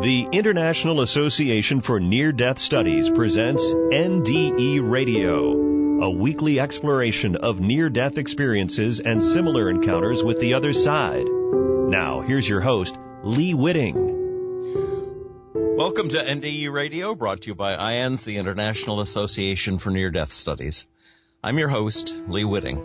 The International Association for Near-Death Studies presents NDE Radio, a weekly exploration of near-death experiences and similar encounters with the other side. Now, here's your host, Lee Witting. Welcome to NDE Radio, brought to you by IANDS, the International Association for Near-Death Studies. I'm your host, Lee Witting.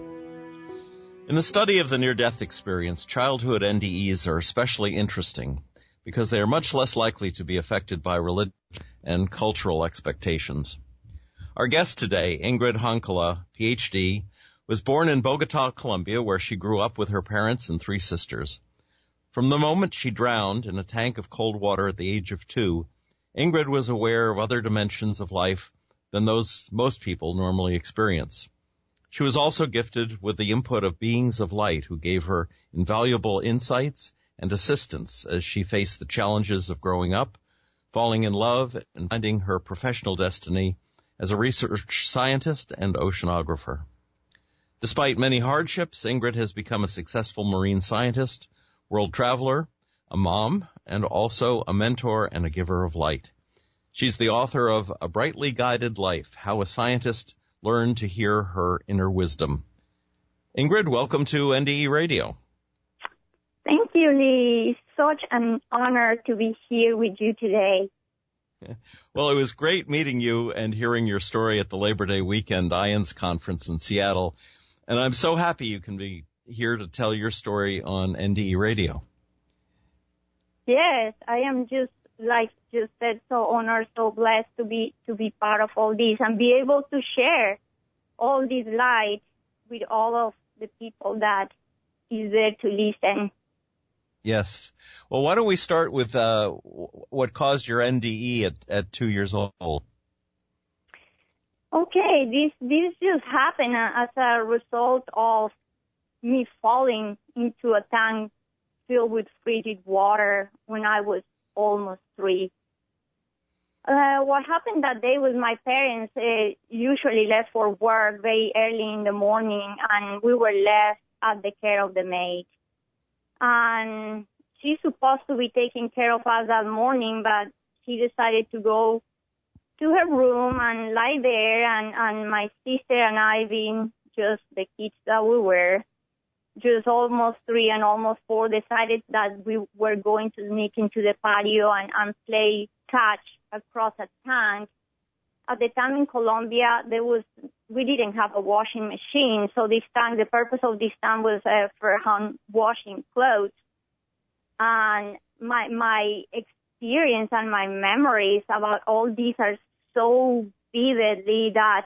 In the study of the near-death experience, childhood NDEs are especially interesting because they are much less likely to be affected by religion and cultural expectations. Our guest today, Ingrid Honkala, Ph.D., was born in Bogota, Colombia, where she grew up with her parents and three sisters. From the moment she drowned in a tank of cold water at the age of 2, Ingrid was aware of other dimensions of life than those most people normally experience. She was also gifted with the input of beings of light who gave her invaluable insights and assistance as she faced the challenges of growing up, falling in love, and finding her professional destiny as a research scientist and oceanographer. Despite many hardships, Ingrid has become a successful marine scientist, world traveler, a mom, and also a mentor and a giver of light. She's the author of A Brightly Guided Life, How a Scientist Learned to Hear Her Inner Wisdom. Ingrid, welcome to NDE Radio. Thank you, Lee. It's such an honor to be here with you today. Well, it was great meeting you and hearing your story at the Labor Day weekend IANDS conference in Seattle. And I'm so happy you can be here to tell your story on NDE Radio. Yes, I am just, like you said, so honored, so blessed to be part of all this and be able to share all this light with all of the people that is there to listen. Yes. Well, why don't we start with what caused your NDE at 2 years old? Okay, this just happened as a result of me falling into a tank filled with frigid water when I was almost 3. What happened that day was my parents usually left for work very early in the morning, and we were left at the care of the maid. And she's supposed to be taking care of us that morning, but she decided to go to her room and lie there, and my sister and I, being just the kids that we were, just almost 3 and almost 4, decided that we were going to sneak into the patio and play catch across a tank. At the time in Colombia, we didn't have a washing machine, so the purpose of this tank was for hand washing clothes. And my experience and my memories about all these are so vividly that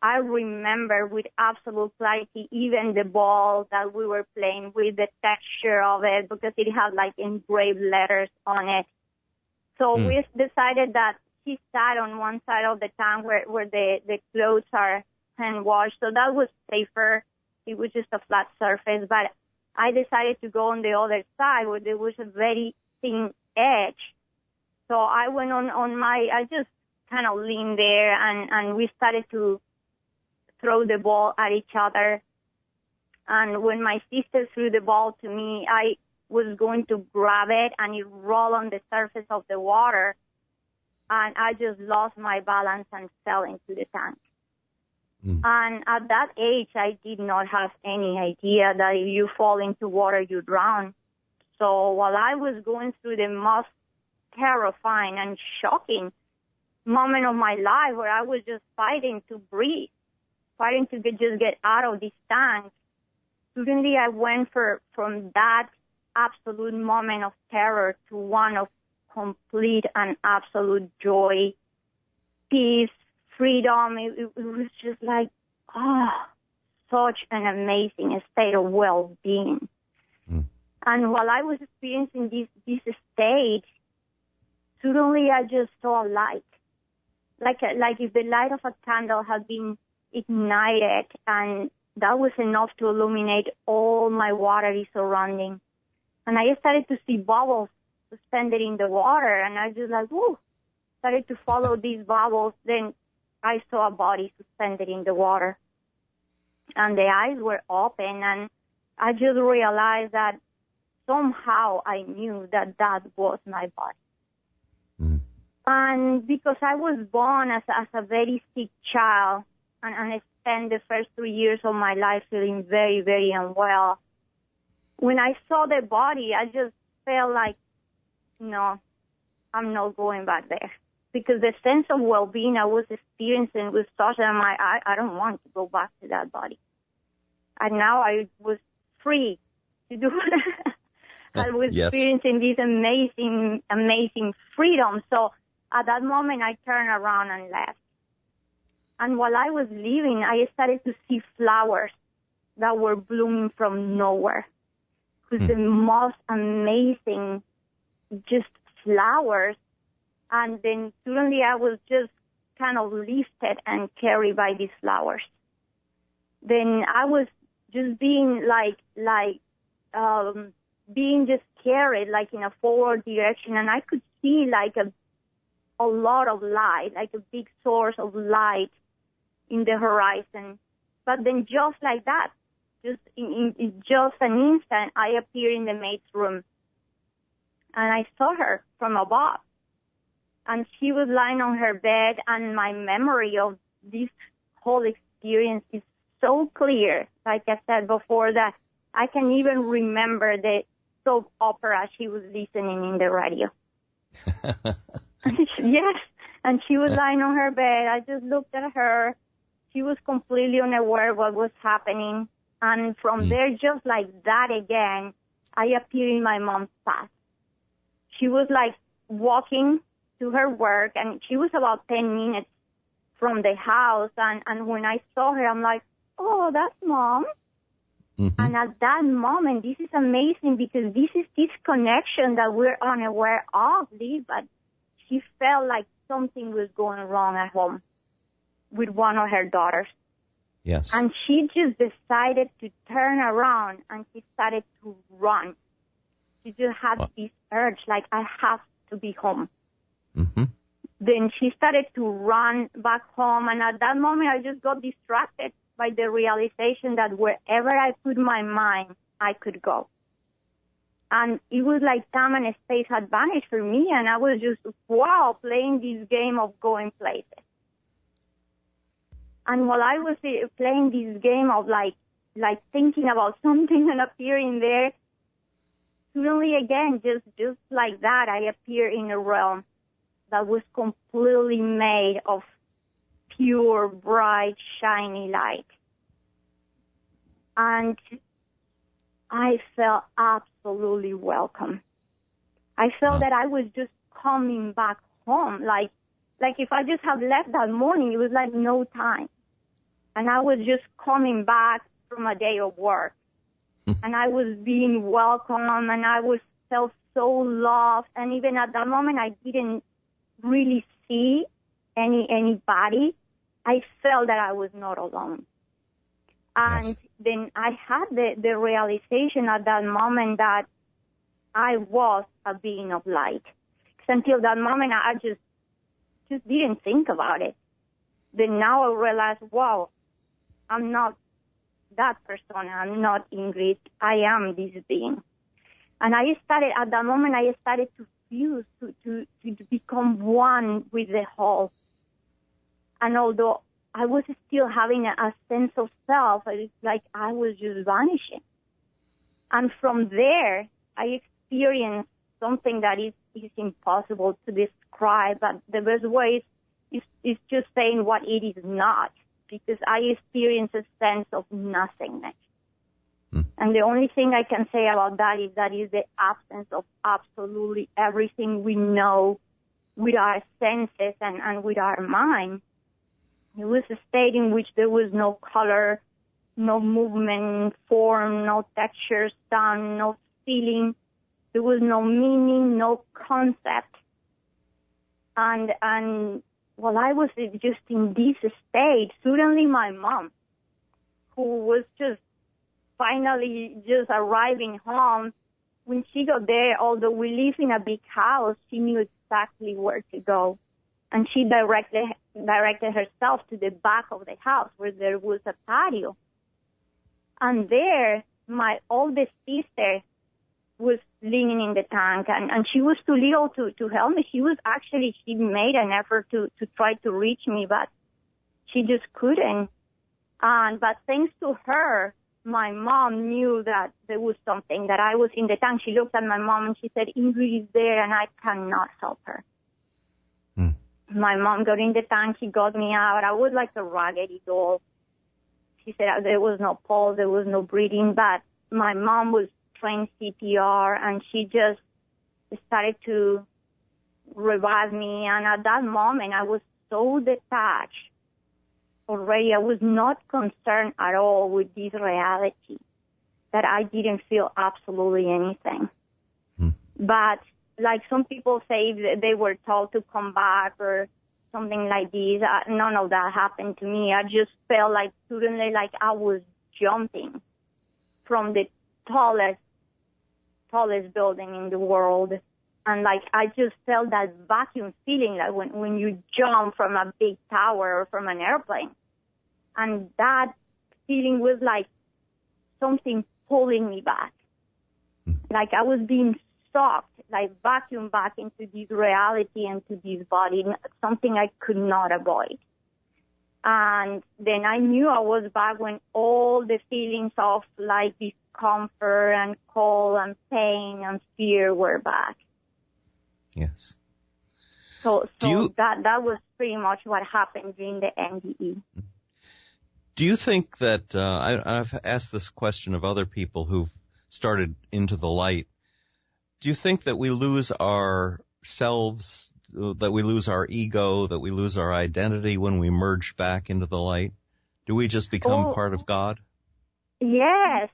I remember with absolute clarity even the ball that we were playing with, the texture of it, because it had like engraved letters on it. So we decided that she sat on one side of the tank where the clothes are hand washed, so that was safer. It was just a flat surface, but I decided to go on the other side where there was a very thin edge. So I went I just kind of leaned there and we started to throw the ball at each other. And when my sister threw the ball to me, I was going to grab it and it rolled on the surface of the water. And I just lost my balance and fell into the tank. And at that age, I did not have any idea that if you fall into water, you drown. So while I was going through the most terrifying and shocking moment of my life where I was just fighting to breathe, fighting to just get out of this tank, suddenly I went from that absolute moment of terror to one of complete and absolute joy, peace, freedom. It was just like, such an amazing state of well-being. And while I was experiencing this state, suddenly I just saw light, like if the light of a candle had been ignited, and that was enough to illuminate all my watery surroundings. And I started to see bubbles suspended in the water, and I just like, started to follow these bubbles. Then I saw a body suspended in the water, and the eyes were open, and I just realized that somehow I knew that was my body. And because I was born as a very sick child, and I spent the first 3 years of my life feeling very, very unwell, when I saw the body, I just felt like, no, I'm not going back there. Because the sense of well-being I was experiencing was such that I don't want to go back to that body. And now I was free to do it. I was experiencing this amazing, amazing freedom. So at that moment, I turned around and left. And while I was leaving, I started to see flowers that were blooming from nowhere. It was the most amazing, just flowers. And then suddenly I was just kind of lifted and carried by these flowers. Then I was just being being just carried like in a forward direction, and I could see like a lot of light, like a big source of light in the horizon. But then just like that, just in just an instant, I appeared in the maid's room, and I saw her from above. And she was lying on her bed, and my memory of this whole experience is so clear, like I said before, that I can even remember the soap opera she was listening in the radio. Yes, and she was lying on her bed. I just looked at her. She was completely unaware of what was happening. And from there, just like that again, I appeared in my mom's past. She was like walking to her work, and she was about 10 minutes from the house. And when I saw her, I'm like, oh, that's Mom. Mm-hmm. And at that moment, this is amazing because this is this connection that we're unaware of, Lee, but she felt like something was going wrong at home with one of her daughters. Yes. And she just decided to turn around, and she started to run. She just had this urge, like, I have to be home. Mm-hmm. Then she started to run back home, and at that moment, I just got distracted by the realization that wherever I put my mind, I could go. And it was like time and space had vanished for me, and I was just, playing this game of going places. And while I was playing this game of like thinking about something and appearing there, suddenly again, just like that, I appear in a realm that was completely made of pure, bright, shiny light. And I felt absolutely welcome. I felt that I was just coming back home. Like if I just had left that morning, it was like no time. And I was just coming back from a day of work. And I was being welcomed, and I felt so loved. And even at that moment, I didn't really see anybody. I felt that I was not alone. And then I had the realization at that moment that I was a being of light. Because until that moment, I just didn't think about it. Then now I realized, wow, I'm not that person. I'm not Ingrid. I am this being. And at that moment, I started to fuse, to become one with the whole. And although I was still having a sense of self, it's like I was just vanishing. And from there, I experienced something that is impossible to describe, but the best way is just saying what it is not, because I experienced a sense of nothingness. And the only thing I can say about that is the absence of absolutely everything we know with our senses and with our mind. It was a state in which there was no color, no movement, form, no texture, sound, no feeling. There was no meaning, no concept. And while I was just in this state, suddenly my mom, who was just finally just arriving home, when she got there, although we live in a big house, she knew exactly where to go. And she directed herself to the back of the house where there was a patio. And there, my oldest sister was leaning in the tank, and she was too little to help me. She made an effort to try to reach me, but she just couldn't. But thanks to her, my mom knew that there was something, that I was in the tank. She looked at my mom and she said, Ingrid is there and I cannot help her. My mom got in the tank. She got me out. I was like a raggedy doll. She said there was no pulse, there was no breathing, but my mom was trained CPR and she just started to revive me. And at that moment, I was so detached already. I was not concerned at all with this reality that I didn't feel absolutely anything. But like some people say that they were told to come back or something like this, none of that happened to me. I just felt like suddenly like I was jumping from the tallest building in the world. And like I just felt that vacuum feeling like when you jump from a big tower or from an airplane. And that feeling was like something pulling me back. Like I was being sucked, like vacuumed back into this reality and to this body, something I could not avoid. And then I knew I was back when all the feelings of like discomfort and cold and pain and fear were back. Yes. So that was pretty much what happened during the NDE. Do you think that, I've asked this question of other people who've started into the light, do you think that we lose ourselves, that we lose our ego, that we lose our identity when we merge back into the light? Do we just become part of God? Yes,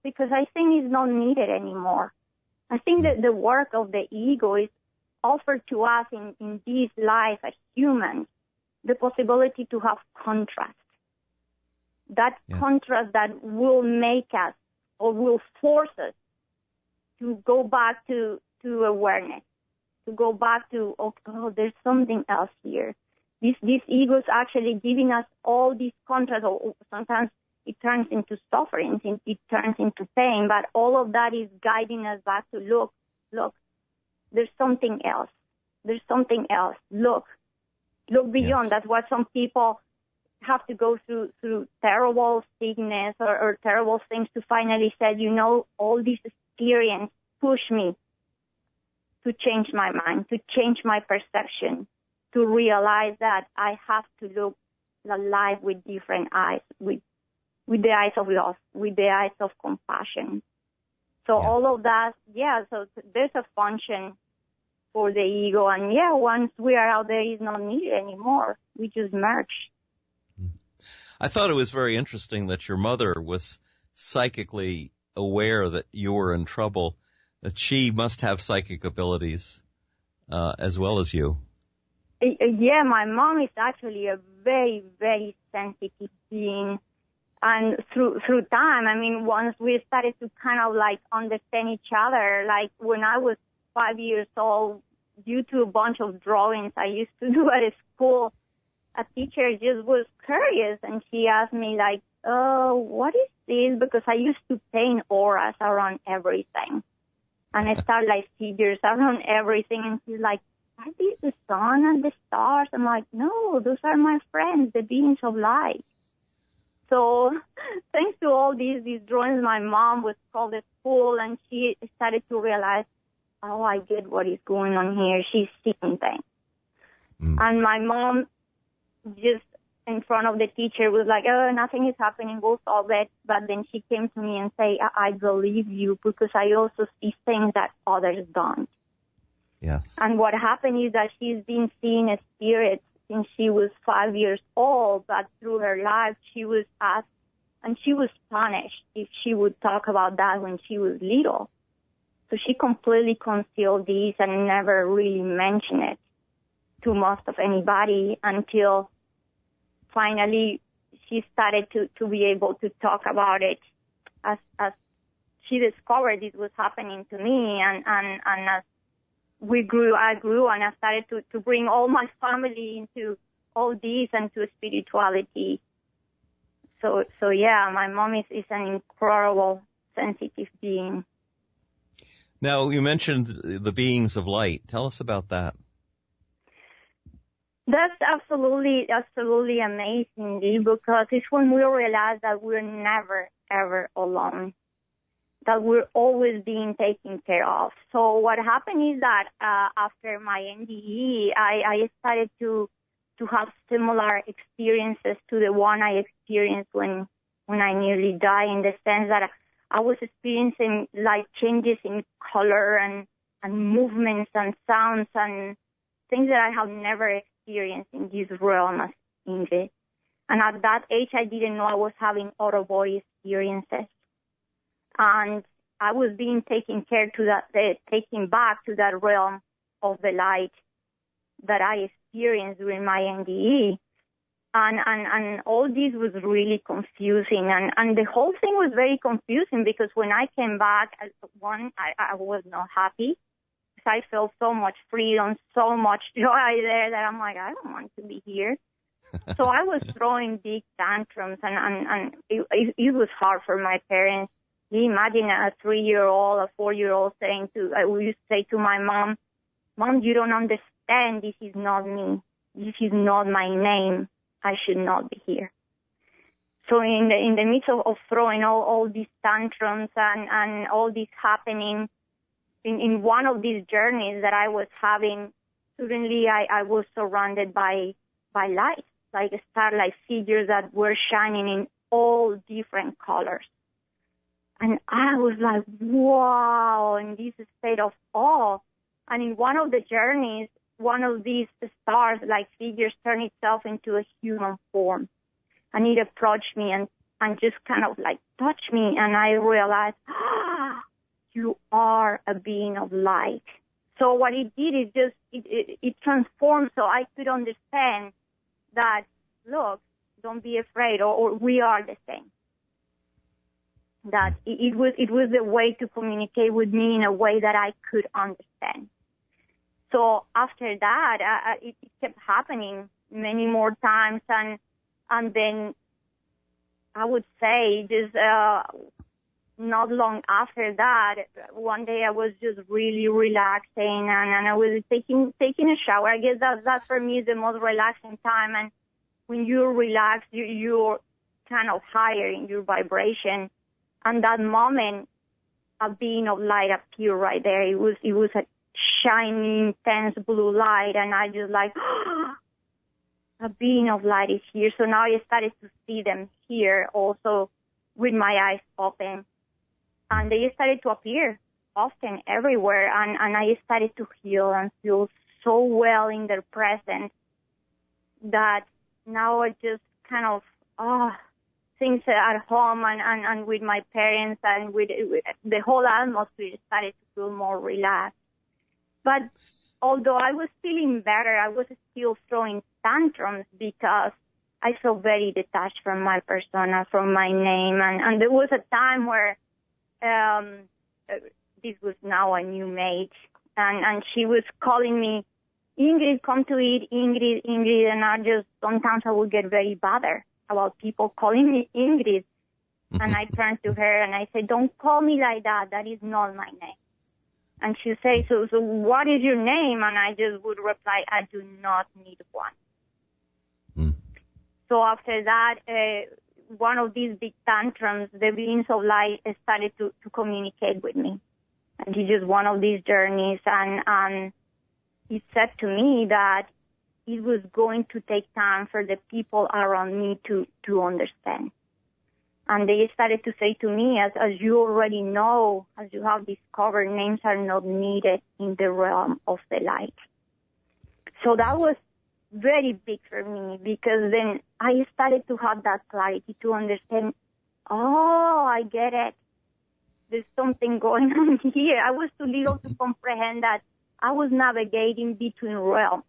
because I think it's not needed anymore. I think that the work of the ego is offered to us in this life as humans, the possibility to have contrast. That contrast that will make us or will force us to go back to awareness, to go back to, oh, there's something else here. This ego is actually giving us all these contrast, or sometimes it turns into suffering, it turns into pain, but all of that is guiding us back to look, there's something else. There's something else. Look beyond. Yes. That's what some people have to go through terrible sickness or terrible things to finally say, all this experience pushed me to change my mind, to change my perception, to realize that I have to look at life with different eyes, with the eyes of love, with the eyes of compassion. So all of that, so there's a function for the ego. And once we are out there, it's not needed anymore. We just merge. I thought it was very interesting that your mother was psychically aware that you were in trouble, that she must have psychic abilities as well as you. Yeah, my mom is actually a very, very sensitive being. And through time, once we started to kind of like understand each other, like when I was 5 years old, due to a bunch of drawings I used to do at school, a teacher just was curious and she asked me like, what is this? Because I used to paint auras around everything. And I started like figures around everything. And she's like, are these the sun and the stars? I'm like, no, those are my friends, the beings of light. So thanks to all these drawings, my mom was called at school and she started to realize, oh, I get what is going on here. She's seeing things. And my mom just in front of the teacher was like, oh, nothing is happening, we'll solve it. But then she came to me and said, I believe you because I also see things that others don't. Yes. And what happened is that she's been seeing a spirit since she was 5 years old, but through her life she was asked, and she was punished if she would talk about that when she was little. So she completely concealed this and never really mentioned it to most of anybody until finally she started to be able to talk about it as she discovered it was happening to me. And as I grew and I started to bring all my family into all this and to spirituality. So my mom is an incredible, sensitive being. Now, you mentioned the beings of light. Tell us about that. That's absolutely amazing, Lee, because it's when we realize that we're never, ever alone, that we're always being taken care of. So what happened is that after my NDE, I started to have similar experiences to the one I experienced when I nearly died, in the sense that I was experiencing like changes in color and movements and sounds and things that I have never experienced in this realm as Ingrid. And at that age, I didn't know I was having out-of-body experiences. And I was being taken back to that realm of the light that I experienced during my NDE. And all this was really confusing. And the whole thing was very confusing because when I came back, I was not happy. I felt so much freedom, so much joy there that I'm like, I don't want to be here. So I was throwing big tantrums, and it was hard for my parents. You imagine a 3-year-old, a 4-year-old I used to say to my mom, Mom, you don't understand. This is not me. This is not my name. I should not be here. So in the midst of throwing all these tantrums and all this happening, in one of these journeys that I was having, suddenly I was surrounded by light, like starlight figures that were shining in all different colors. And I was like, wow, in this state of awe. And in one of the journeys, one of these stars, like figures, turned itself into a human form. And it approached me and just kind of like touched me. And I realized, you are a being of light. So what it did is just, it transformed so I could understand that, look, don't be afraid, or we are the same. That it was a way to communicate with me in a way that I could understand. So after that, it kept happening many more times, and then I would say just not long after that, one day I was just really relaxing, and I was taking a shower. I guess that for me is the most relaxing time. And when you're relaxed, you're kind of higher in your vibration. And that moment, a being of light appeared right there. It was a shining, intense blue light, and I just like, a being of light is here. So now I started to see them here also with my eyes open. And they started to appear often everywhere, and I started to heal and feel so well in their presence that now I just kind of, things at home and with my parents and with the whole atmosphere started to feel more relaxed. But although I was feeling better, I was still throwing tantrums because I felt very detached from my persona, from my name. And there was a time where this was now a new maid, and she was calling me, Ingrid, come to eat, Ingrid, and sometimes I would get very bothered about people calling me Ingrid. And I turned to her and I said, don't call me like that. That is not my name. And she said, so what is your name? And I just would reply, I do not need one. So after that, one of these big tantrums, the beings of light started to communicate with me. And it's just one of these journeys. And it said to me that it was going to take time for the people around me to understand. And they started to say to me, as you already know, as you have discovered, names are not needed in the realm of the light. So that was very big for me, because then I started to have that clarity to understand, I get it. There's something going on here. I was too little to comprehend that I was navigating between realms,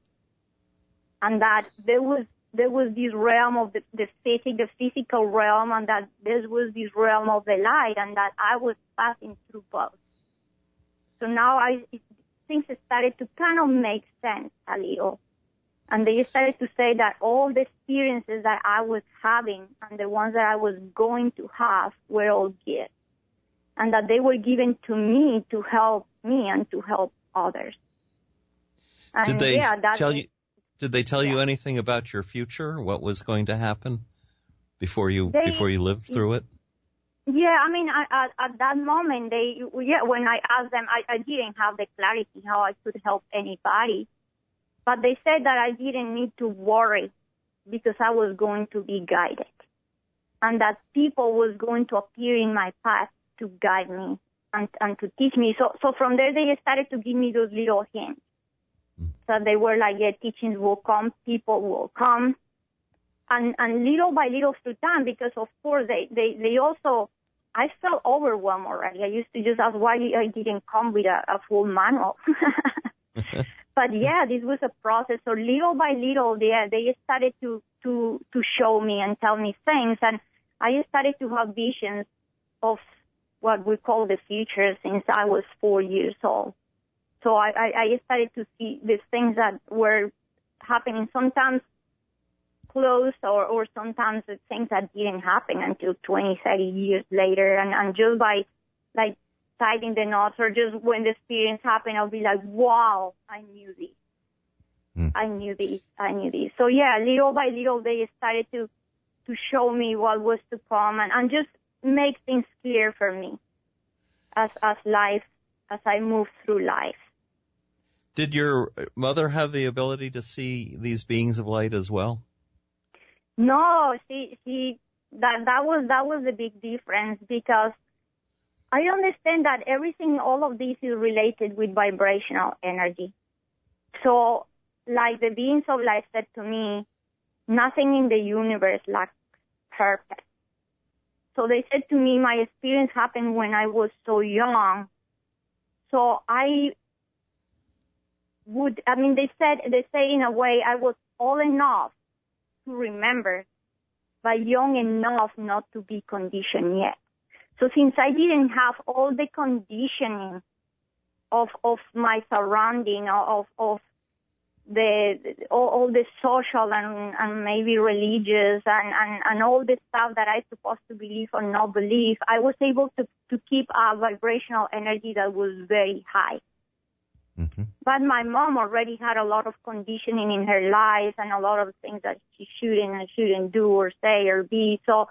and that there was this realm of the physical realm, and that there was this realm of the light, and that I was passing through both. So now things started to kind of make sense a little. And they started to say that all the experiences that I was having and the ones that I was going to have were all gifts. and that they were given to me to help me and to help others. And Did they tell you anything about your future? What was going to happen before you lived through it? Yeah, I mean, at that moment, when I asked them, I didn't have the clarity how I could help anybody. But they said that I didn't need to worry because I was going to be guided. And that people was going to appear in my path to guide me and to teach me. So from there, they started to give me those little hints. So they were like, yeah, teachings will come, people will come. And little by little through time, because of course they also, I felt overwhelmed already. I used to just ask why I didn't come with a full manual. But yeah, this was a process. So little by little, they started to show me and tell me things. And I started to have visions of what we call the future since I was 4 years old. So I started to see these things that were happening sometimes close or sometimes the things that didn't happen until 20, 30 years later. And just by like tying the knots or just when the experience happened, I'll be like, wow, I knew this. I knew this. So yeah, little by little, they started to show me what was to come and just make things clear for me as I move through life. Did your mother have the ability to see these beings of light as well? No, that was the big difference, because I understand that all of this is related with vibrational energy. So, like the beings of light said to me, nothing in the universe lacks purpose. So they said to me, my experience happened when I was so young. So they say in a way I was old enough to remember, but young enough not to be conditioned yet. So since I didn't have all the conditioning of my surrounding, of all the social and maybe religious and all the stuff that I supposed to believe or not believe, I was able to keep a vibrational energy that was very high. Mm-hmm. But my mom already had a lot of conditioning in her life and a lot of things that she shouldn't do or say or be. So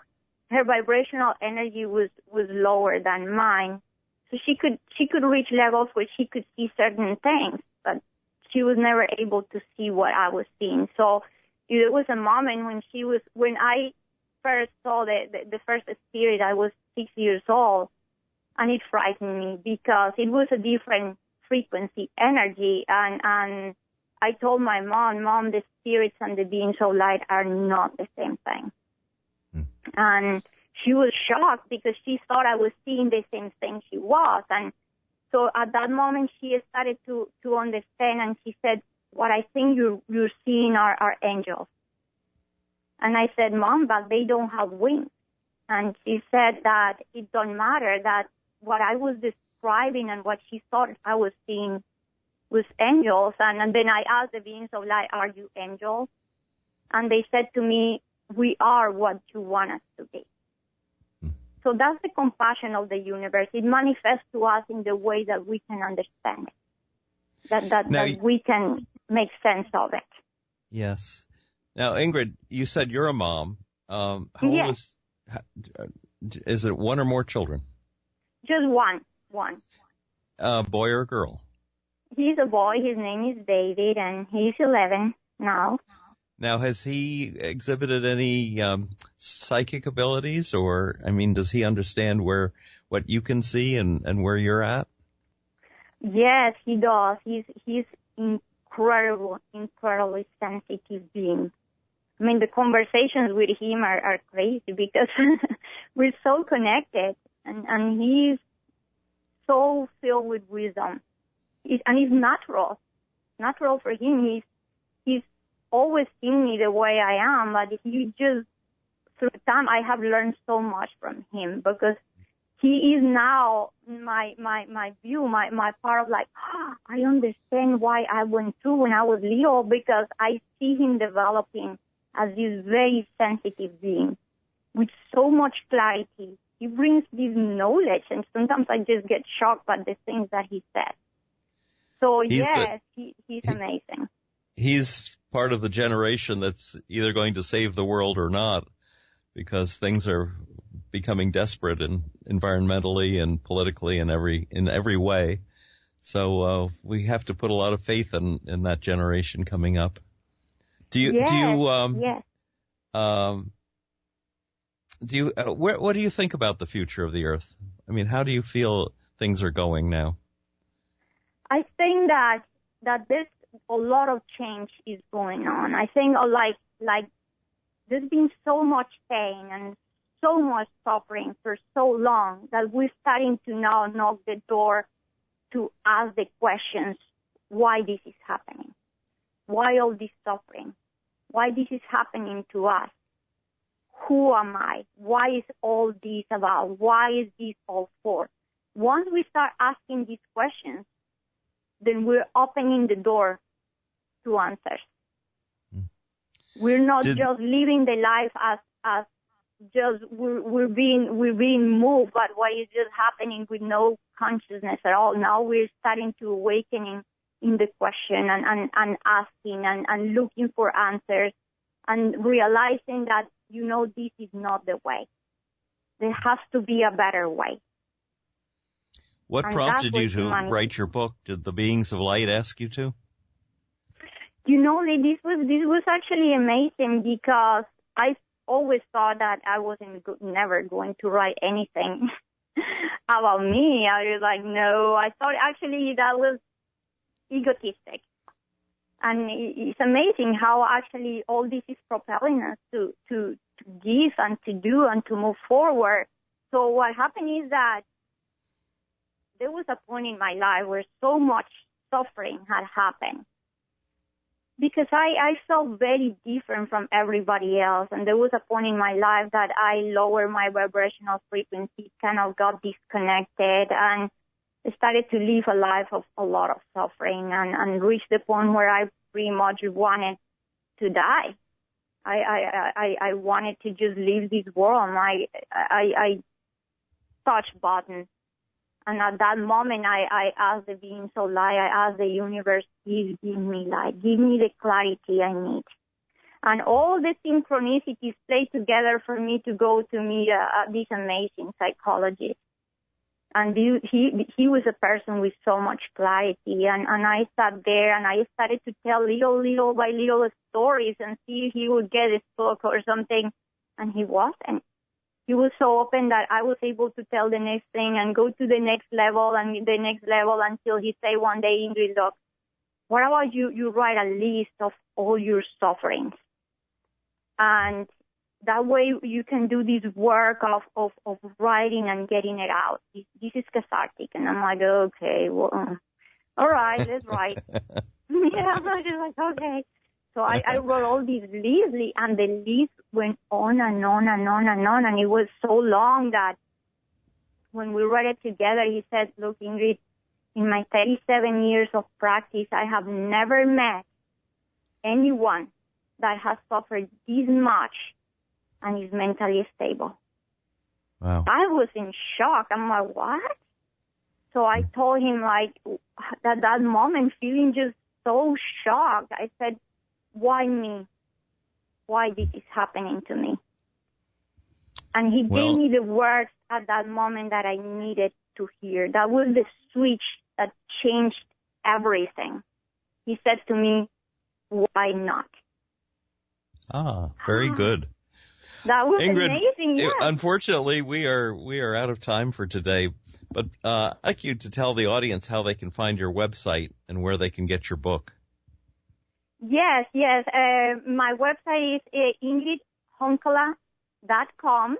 her vibrational energy was lower than mine. So she could reach levels where she could see certain things, but she was never able to see what I was seeing. So it was a moment when I first saw the first spirit. I was 6 years old, and it frightened me because it was a different frequency energy. And I told my mom, the spirits and the beings of light are not the same thing. And she was shocked because she thought I was seeing the same thing she was. And so at that moment, she started to understand, and she said, what I think you're seeing are angels. And I said, Mom, but they don't have wings. And she said that it don't matter, that what I was describing and what she thought I was seeing was angels. And then I asked the beings of light, are you angels? And they said to me, we are what you want us to be. So that's the compassion of the universe. It manifests to us in the way that we can understand it, that we can make sense of it. Yes. Now, Ingrid, you said you're a mom. How old is it one or more children? Just one. Boy or girl? He's a boy. His name is David, and he's 11 now. Now, has he exhibited any psychic abilities, or, I mean, does he understand what you can see and where you're at? Yes, he does. He's incredibly sensitive being. I mean, the conversations with him are crazy because we're so connected, and he's so filled with wisdom. And it's natural for him. He's always seen me the way I am, but through time, I have learned so much from him because he is now my view, my part of like, I understand why I went through when I was little, because I see him developing as this very sensitive being with so much clarity he brings this knowledge, and sometimes I just get shocked by the things that he said. So he's amazing. He's part of the generation that's either going to save the world or not, because things are becoming desperate and environmentally and politically and in every way. So we have to put a lot of faith in that generation coming up. What do you think about the future of the Earth? I mean, how do you feel things are going now? I think that there's a lot of change is going on. I think like there's been so much pain and so much suffering for so long that we're starting to now knock the door to ask the questions, why this is happening? Why all this suffering? Why this is happening to us? Who am I? Why is all this about? Why is this all for? Once we start asking these questions, then we're opening the door to answers. We're not just living the life as just we're being moved by what is just happening with no consciousness at all. Now we're starting to awakening in the question and asking and looking for answers and realizing that, this is not the way. There has to be a better way. What prompted you to write your book? Did the beings of light ask you to? This was actually amazing, because I always thought that I wasn't never going to write anything about me. I was like, no. I thought actually that was egotistic. And it's amazing how actually all this is propelling us to give and to do and to move forward. So what happened is that there was a point in my life where so much suffering had happened, because I felt very different from everybody else. And there was a point in my life that I lowered my vibrational frequency, kind of got disconnected, and started to live a life of a lot of suffering, and reached the point where I pretty much wanted to die. I wanted to just leave this world. I touched button. And at that moment, I asked the beings of light, I asked the universe, please give me light, give me the clarity I need. And all the synchronicities played together for me to go to meet this amazing psychologist. And he was a person with so much clarity. And I sat there and I started to tell little by little stories and see if he would get a book or something. And he wasn't. He was so open that I was able to tell the next thing and go to the next level and the next level until he said one day, Ingrid, look, what about you write a list of all your sufferings? And that way you can do this work of writing and getting it out. This is cathartic. And I'm like, okay, well, all right, let's write. Yeah, I'm just like, okay. So I wrote all these lists, and the list went on and on and on and on. And it was so long that when we read it together, he said, look, Ingrid, in my 37 years of practice, I have never met anyone that has suffered this much and is mentally stable. Wow. I was in shock. I'm like, what? So I told him, like, that moment, feeling just so shocked. I said, why me? Why this is happening to me? And he gave me the words at that moment that I needed to hear. That was the switch that changed everything. He said to me, why not? Ah, very good. That was Ingrid, amazing. Yes. Unfortunately, we are out of time for today. But I'd like you to tell the audience how they can find your website and where they can get your book. Yes. My website is ingridhonkala.com,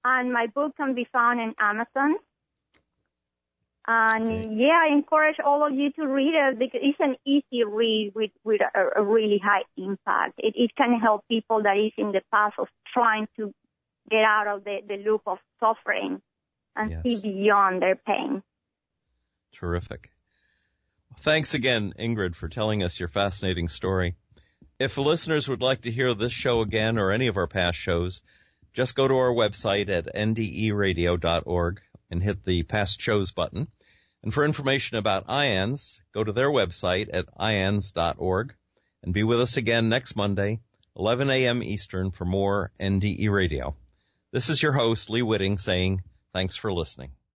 and my book can be found in Amazon. And I encourage all of you to read it because it's an easy read with a really high impact. It can help people that is in the path of trying to get out of the loop of suffering and see beyond their pain. Terrific. Thanks again, Ingrid, for telling us your fascinating story. If listeners would like to hear this show again or any of our past shows, just go to our website at nderadio.org and hit the Past Shows button. And for information about IANDS, go to their website at IANDS.org and be with us again next Monday, 11 a.m. Eastern, for more NDE Radio. This is your host, Lee Witting, saying thanks for listening.